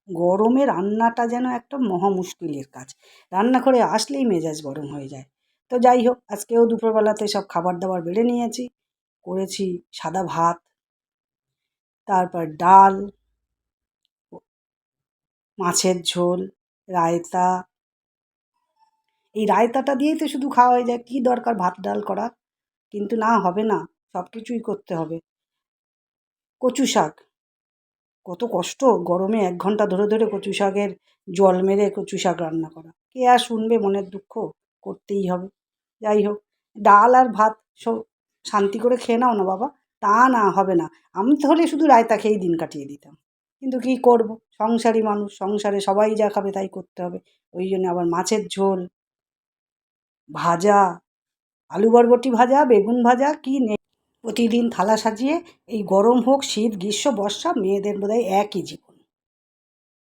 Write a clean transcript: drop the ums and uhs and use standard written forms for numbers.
গরমে রান্নাটা যেন একটা মহা মুশকিলের কাজ। রান্না করে আসলেই মেজাজ গরম হয়ে যায়। তো যাই হোক, আজকেও দুপুরবেলাতে সব খাবার দাবার বেড়ে নিয়েছি। করেছি সাদা ভাত, তারপর ডাল, মাছের ঝোল, রায়তা। এই রায়তাটা দিয়েই তো শুধু খাওয়া হয়ে যায়, কী দরকার ভাত ডাল করা? কিন্তু না, হবে না, সব কিছুই করতে হবে। কচু শাক, কত কষ্ট গরমে 1 ঘন্টা ধরে ধরে কচু শাকের জল মেরে কচু শাক রান্না করা। কে আর শুনবে মনের দুঃখ? করতেই হবে। যাই হোক, ডাল আর ভাত শান্তি করে খেয়ে নাও না বাবা। তা না, হবে না। আমি তো হলে শুধু রায়তা খেয়েই দিন কাটিয়ে দিতাম। কিন্তু কী করব, সংসারী মানুষ, সংসারে সবাই যা খাবে তাই করতে হবে। ওই জন্য আবার মাছের ঝোল, ভাজা, আলু বরবটি ভাজা, বেগুন ভাজা, কী প্রতিদিন থালা সাজিয়ে, এই গরম হোক শীত গ্রীষ্ম বর্ষা মেয়েদের বোধহয় একই জীবন।